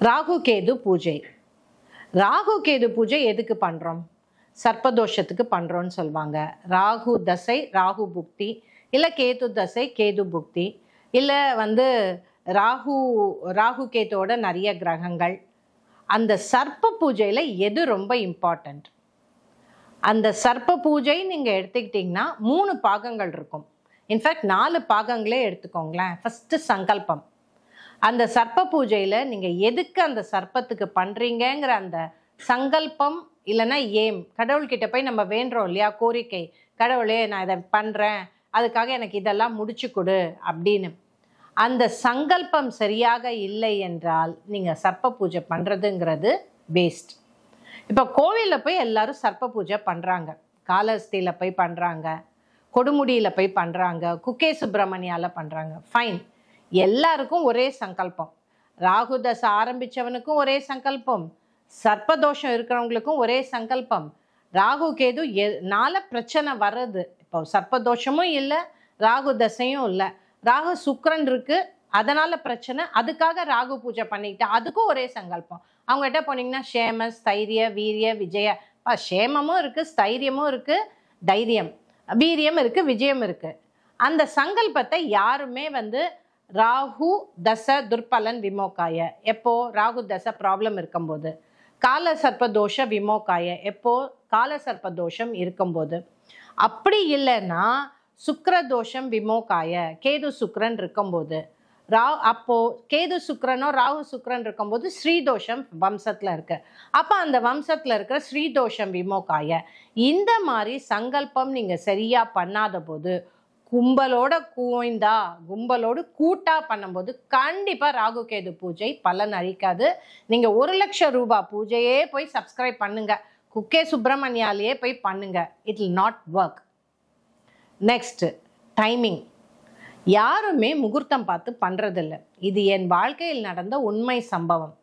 ராகு கேது பூஜை. ராகு கேது பூஜை எதுக்கு பண்றோம்? சர்ப்பதோஷத்துக்கு பண்றோம்னு சொல்லுவாங்க. ராகு தசை ராகு புக்தி, இல்லை கேது தசை கேது புக்தி, இல்லை ராகு கேத்தோட நிறைய கிரகங்கள். அந்த சர்ப்ப பூஜையில் எது ரொம்ப இம்பார்ட்டண்ட்? அந்த சர்ப்ப பூஜை நீங்கள் எடுத்துக்கிட்டிங்கன்னா 3 பாகங்கள் இருக்கும். இன்ஃபேக்ட் 4 பாகங்களே எடுத்துக்கோங்களேன். ஃபஸ்ட்டு சங்கல்பம். அந்த சர்ப்ப பூஜையில் நீங்கள் எதுக்கு அந்த சர்ப்பத்துக்கு பண்ணுறீங்கிற அந்த சங்கல்பம் இல்லைன்னா ஏம், கடவுள்கிட்ட போய் நம்ம வேண்டுறோம் இல்லையா, கோரிக்கை, கடவுளே நான் இதை பண்ணுறேன், அதுக்காக எனக்கு இதெல்லாம் முடிச்சு கொடு அப்படின்னு. அந்த சங்கல்பம் சரியாக இல்லை என்றால் நீங்கள் சர்ப்ப பூஜை பண்ணுறதுங்கிறது வேஸ்ட். இப்போ கோவிலில் போய் எல்லாரும் சர்ப்ப பூஜை பண்ணுறாங்க, காலஹஸ்தியில் போய் பண்ணுறாங்க, கொடுமுடியில் போய் பண்ணுறாங்க, குக்கே சுப்பிரமணியாவில் பண்ணுறாங்க. ஃபைன், எல்லாருக்கும் ஒரே சங்கல்பம். ராகு தசை ஆரம்பித்தவனுக்கும் ஒரே சங்கல்பம், சர்ப்பதோஷம் இருக்கிறவங்களுக்கும் ஒரே சங்கல்பம். ராகு கேது நால பிரச்சனை வர்றது. இப்போ சர்ப்பதோஷமும் இல்லை, ராகு தசையும் இல்லை, ராகு சுக்கிரன் இருக்கு, அதனால பிரச்சனை. அதுக்காக ராகு பூஜை பண்ணிக்கிட்டு அதுக்கும் ஒரே சங்கல்பம். அவங்ககிட்ட போனீங்கன்னா ஷேம ஸ்தைரிய வீரிய விஜய, ஷேமமும் இருக்கு, ஸ்தைரியமும் இருக்கு, தைரியம் வீரியம் இருக்கு, விஜயம் இருக்கு. அந்த சங்கல்பத்தை யாருமே ராகு தசை துர்பலன் விமோகாய, எப்போ ராகு தசை ப்ராப்ளம் இருக்கும்போது, கால சர்ப்பதோஷ விமோகாய, எப்போ கால சர்ப்பதோஷம் இருக்கும்போது, அப்படி இல்லைன்னா சுக்கிரதோஷம் விமோகாய, கேது சுக்கிரன் இருக்கும்போது, அப்போ கேது சுக்கிரனோ ராகு சுக்கிரன் இருக்கும்போது ஸ்ரீதோஷம் வம்சத்துல இருக்கு. அப்ப அந்த வம்சத்துல இருக்கிற ஸ்ரீதோஷம் விமோகாய. இந்த மாதிரி சங்கல்பம் நீங்க சரியா பண்ணாத போது, கும்பலோடு கூட்டா பண்ணும்போது கண்டிப்பா ராகு கேது பூஜை பலன் அளிக்காது. நீங்க 1 லட்சம் ரூபாய் பூஜையே போய் சப்ஸ்கிரைப் பண்ணுங்க, குக்கே சுப்பிரமணியாலேயே போய் பண்ணுங்க, it will not work. Next, timing. யாருமே முகூர்த்தம் பார்த்து பண்றதில்லை. இது என் வாழ்க்கையில் நடந்த உண்மை சம்பவம்.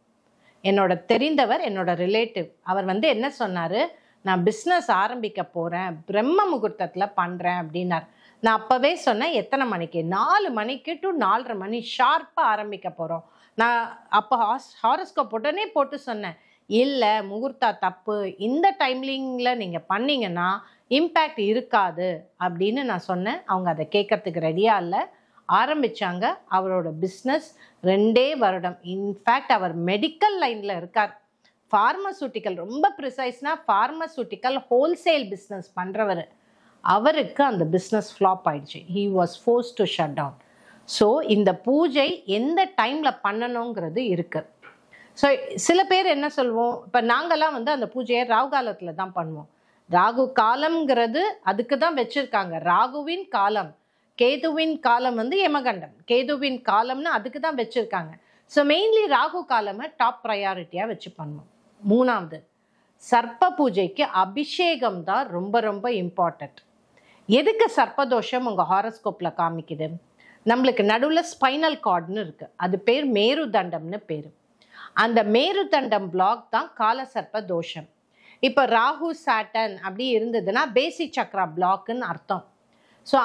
என்னோட தெரிந்தவர், என்னோட ரிலேட்டிவ், அவர் என்ன சொன்னாரு, நான் பிஸ்னஸ் ஆரம்பிக்க போறேன், பிரம்ம முகூர்த்தத்துல பண்றேன் அப்படின்னார். நான் அப்பவே சொன்னேன், எத்தனை மணிக்கு? 4 மணிக்கு டு 4:30 மணி ஷார்ப்பா ஆரம்பிக்க போறோம். நான் அப்போ ஹாரோஸ்கோப் உடனே போட்டு சொன்னேன், இல்லை முகூர்த்தா தப்பு, இந்த டைம்லிங்கில் நீங்கள் பண்ணீங்கன்னா இம்பேக்ட் இருக்காது அப்படின்னு நான் சொன்னேன். அவங்க அதை கேட்கறதுக்கு ரெடியாக இல்லை. ஆரம்பித்தாங்க. அவரோட பிஸ்னஸ் 2 வருடம். இன்ஃபேக்ட் அவர் மெடிக்கல் லைனில் இருக்கார். ஃபார்மசூட்டிக்கல், ரொம்ப ப்ரிசைஸ்னா ஃபார்மசூட்டிக்கல் ஹோல்சேல் பிஸ்னஸ் பண்ணுறவர். அவருக்கு அந்த பிஸ்னஸ் ஃப்ளாப் ஆயிடுச்சு. He was forced to shut down. So இந்த பூஜை எந்த டைமில் பண்ணணுங்கிறது இருக்குது. ஸோ சில பேர் என்ன சொல்லுவோம், இப்போ நாங்கள்லாம் அந்த பூஜையை ராகு காலத்தில் தான் பண்ணுவோம். ராகு காலம்ங்கிறது அதுக்கு தான் வச்சுருக்காங்க. ராகுவின் காலம், கேதுவின் காலம் யமகண்டம், கேதுவின் காலம்னு அதுக்கு தான் வச்சுருக்காங்க. ஸோ மெயின்லி ராகு காலமை டாப் ப்ரையாரிட்டியாக வச்சு பண்ணுவோம். 3வது, சர்ப்ப பூஜைக்கு அபிஷேகம் தான் ரொம்ப ரொம்ப இம்பார்ட்டண்ட். எதுக்கு சர்ப்பதோஷம் உங்கள் ஹாரோஸ்கோப்பில் காமிக்குது? நம்மளுக்கு நடுவில் ஸ்பைனல் கார்டுன்னு இருக்குது, அது பேர் மேருதண்டம்னு பேர். அந்த மேருதண்டம் பிளாக் தான் கால சர்ப்ப தோஷம். இப்போ ராகு சாட்டன் அப்படி இருந்ததுன்னா பேசிக் சக்ரா பிளாக்குன்னு அர்த்தம். ஸோ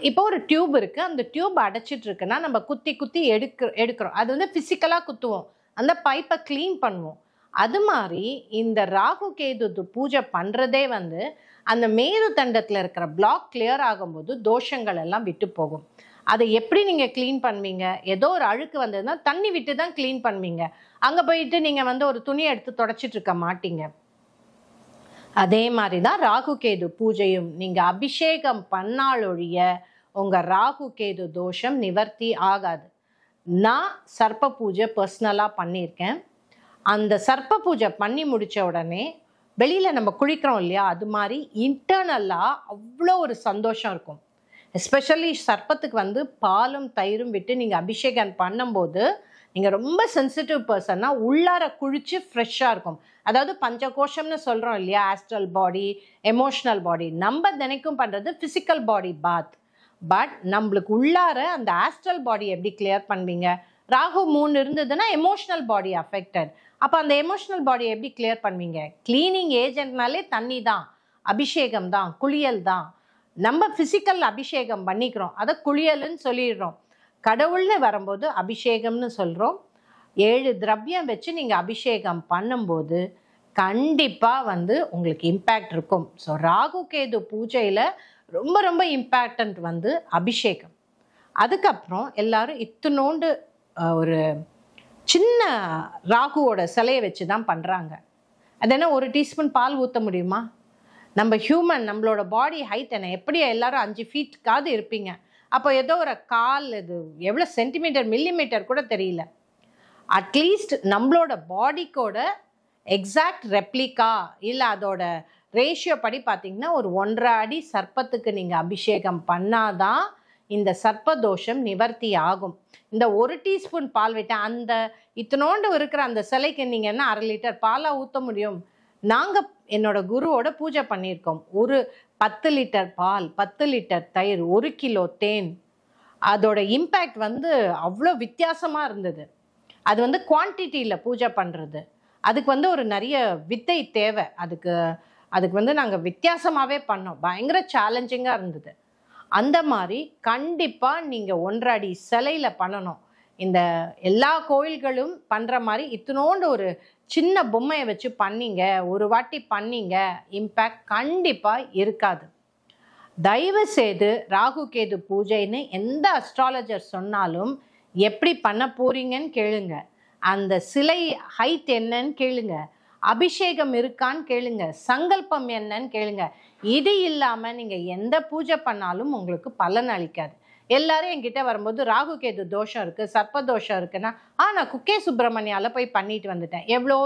இப்போ ஒரு டியூப் இருக்குது, அந்த டியூப் அடைச்சிட்டு இருக்குன்னா நம்ம குத்தி குத்தி எடுக்கிறோம். அது ஃபிசிக்கலாக குத்துவோம், அந்த பைப்பை க்ளீன் பண்ணுவோம். அது மாதிரி இந்த ராகு கேது பூஜை பண்ணுறதே அந்த மேருதண்டத்தில் இருக்கிற பிளாக் கிளியர் ஆகும்போது தோஷங்கள் எல்லாம் விட்டு போகும். அதை எப்படி நீங்கள் க்ளீன் பண்ணுவீங்க? ஏதோ ஒரு அழுக்கு வந்ததுன்னா தண்ணி விட்டு தான் க்ளீன் பண்ணுவீங்க. அங்கே போயிட்டு நீங்கள் ஒரு துணியை எடுத்து தொடச்சிட்டு இருக்க மாட்டீங்க. அதே மாதிரி தான் ராகு கேது பூஜையும். நீங்கள் அபிஷேகம் பண்ணாலொழிய உங்கள் ராகு கேது தோஷம் நிவர்த்தி ஆகாது. நான் சர்ப்ப பூஜை பர்சனலாக பண்ணியிருக்கேன். அந்த சர்ப்ப பூஜை பண்ணி முடித்த உடனே வெளியில் நம்ம குளிக்கிறோம் இல்லையா, அது மாதிரி இன்டர்னலாக அவ்வளோ ஒரு சந்தோஷம் இருக்கும். எஸ்பெஷலி சர்ப்பத்துக்கு பாலும் தயிரும் விட்டு நீங்கள் அபிஷேகம் பண்ணும்போது நீங்கள் ரொம்ப சென்சிட்டிவ் பர்சன்னா உள்ளார குளிச்சு ஃப்ரெஷ்ஷாக இருக்கும். அதாவது பஞ்சகோஷம்னு சொல்கிறோம் இல்லையா, ஆஸ்ட்ரல் பாடி, எமோஷ்னல் பாடி. நம்ம தினைக்கும் பண்ணுறது ஃபிசிக்கல் பாடி பாத். பட் நம்மளுக்கு உள்ளார அந்த ஆஸ்ட்ரல் பாடி எப்படி கிளியர் பண்ணுவீங்க? ராகு 3 இருந்ததுன்னா எமோஷ்னல் பாடி அஃபெக்டட். அப்போ அந்த எமோஷ்னல் பாடியை எப்படி கிளியர் பண்ணுவீங்க? கிளீனிங் ஏஜென்ட்னாலே தண்ணி தான், அபிஷேகம் தான், குளியல் தான். நம்ம ஃபிசிக்கல் அபிஷேகம் பண்ணிக்கிறோம், அதை குளியல்னு சொல்லிடுறோம். கடவுள்னு வரும்போது அபிஷேகம்னு சொல்கிறோம். 7 திரவியம் வச்சு நீங்கள் அபிஷேகம் பண்ணும்போது கண்டிப்பாக உங்களுக்கு இம்பேக்ட் இருக்கும். ஸோ ராகு கேது பூஜையில் ரொம்ப ரொம்ப இம்பேக்டன்ட் அபிஷேகம். அதுக்கப்புறம் எல்லாரும் இத்தினோண்டு ஒரு சின்ன ராகுவோட சிலையை வச்சு தான் பண்ணுறாங்க. அது என்ன 1 டீஸ்பூன் பால் ஊற்ற முடியுமா? நம்ம ஹியூமன் நம்மளோட பாடி ஹைட் என்ன, எப்படி எல்லாரும் 5 ஃபீட்டுக்காவது இருப்பீங்க. அப்போ ஏதோ ஒரு கால் இது எவ்வளோ சென்டிமீட்டர் மில்லிமீட்டர் கூட தெரியல. அட்லீஸ்ட் நம்மளோட பாடிக்கோட எக்ஸாக்ட் ரெப்ளிகா இல்லை அதோட ரேஷியோ படி பார்த்தீங்கன்னா ஒரு 1.5 அடி சர்ப்பத்துக்கு நீங்கள் அபிஷேகம் பண்ணாதான் இந்த சர்ப்பதோஷம் நிவர்த்தி ஆகும். இந்த 1 டீஸ்பூன் பால் விட்டு அந்த இத்தனோண்டு இருக்கிற அந்த சிலைக்கு நீங்கள் என்ன 1/2 லிட்டர் பாலாக ஊற்ற முடியும்? நாங்கள் என்னோட குருவோட பூஜை பண்ணியிருக்கோம். ஒரு 10 லிட்டர் பால், 10 லிட்டர் தயிர், 1 கிலோ தேன், அதோட இம்பேக்ட் அவ்வளோ வித்தியாசமாக இருந்தது. அது குவான்டிட்டியில் பூஜை பண்ணுறது, அதுக்கு ஒரு நிறைய வித்தை தேவை. அதுக்கு நாங்கள் வித்தியாசமாகவே பண்ணோம். பயங்கர சேலஞ்சிங்காக இருந்தது. அந்த மாதிரி கண்டிப்பாக நீங்கள் 1.5 அடி சிலையில் பண்ணணும். இந்த எல்லா கோயில்களும் பண்ணுற மாதிரி இத்தினோண்டு ஒரு சின்ன பொம்மையை வச்சு பண்ணீங்க, ஒரு வாட்டி பண்ணீங்க, இம்பேக்ட் கண்டிப்பாக இருக்காது. தயவு செய்து ராகு கேது பூஜைன்னு எந்த அஸ்ட்ராலஜர் சொன்னாலும் எப்படி பண்ண போறீங்கன்னு கேளுங்க. அந்த சிலை ஹைட் என்னன்னு கேளுங்க, அபிஷேகம் இருக்கான்னு கேளுங்க, சங்கல்பம் என்னன்னு கேளுங்க. இது இல்லாமல் நீங்கள் எந்த பூஜை பண்ணாலும் உங்களுக்கு பலன் அளிக்காது. எல்லாரும் என்கிட்ட வரும்போது ராகு கேது தோஷம் இருக்குது, சர்ப்ப தோஷம் இருக்குன்னா நான் குக்கே சுப்பிரமணியாவில் போய் பண்ணிட்டு வந்துட்டேன். எவ்வளோ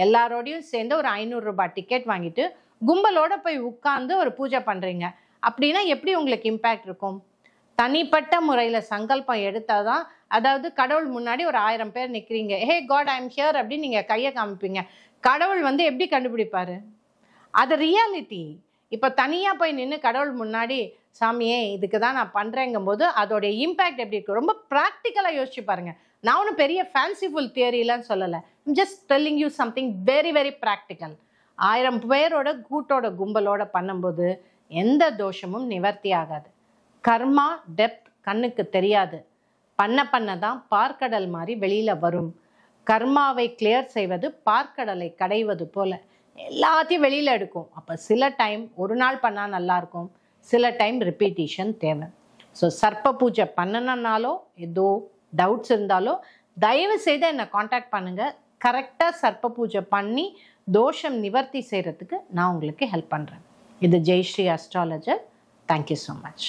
எல்லாரோடையும் சேர்ந்து ஒரு 500 ரூபாய் டிக்கெட் வாங்கிட்டு கும்பலோட போய் உட்கார்ந்து ஒரு பூஜை பண்ணுறீங்க அப்படின்னா எப்படி உங்களுக்கு இம்பேக்ட் இருக்கும்? தனிப்பட்ட முறையில் சங்கல்பம் எடுத்தால் தான், அதாவது கடவுள் முன்னாடி ஒரு 1000 பேர் நிற்கிறீங்க, ஹே காட் ஐ எம் ஹியர் அப்படின்னு நீங்கள் கையை காமிப்பீங்க. கடவுள் எப்படி கண்டுபிடிப்பாரு? அது ரியாலிட்டி. இப்போ தனியாக போய் நின்று கடவுள் முன்னாடி சாமியே இதுக்கு தான் நான் பண்ணுறேங்கும் போது அதோடைய இம்பேக்ட் எப்படி இருக்கும்? ரொம்ப ப்ராக்டிக்கலாக யோசிச்சு பாருங்கள். நான் ஒன்றும் பெரிய ஃபேன்சிஃபுல் தியரிலாம் சொல்லலை. Just telling you something very very practical. 1000 பேரோட கூட்டோட கும்பலோட பண்ணும்போது எந்த தோஷமும் நிவர்த்தி ஆகாது. கர்மா டெப்த் கண்ணுக்கு தெரியாது. பண்ண தான் பார்க்கடல் மாதிரி வெளியில் வரும். கர்மாவை கிளியர் செய்வது பார்க்கடலை கடைவது போல எல்லாத்தையும் வெளியில் எடுக்கும். அப்போ சில டைம் ஒரு நாள் பண்ணால் நல்லாயிருக்கும், சில டைம் ரிப்பீட்டேஷன் தேவை. ஸோ சர்ப்ப பூஜை பண்ணணுன்னாலோ ஏதோ டவுட்ஸ் இருந்தாலோ தயவு செய்து என்னை காண்டாக்ட் பண்ணுங்கள். கரெக்டாக சர்ப்ப பூஜை பண்ணி தோஷம் நிவர்த்தி செய்கிறதுக்கு நான் உங்களுக்கு ஹெல்ப் பண்ணுறேன். இது Jayashree astrologer. Thank you so much.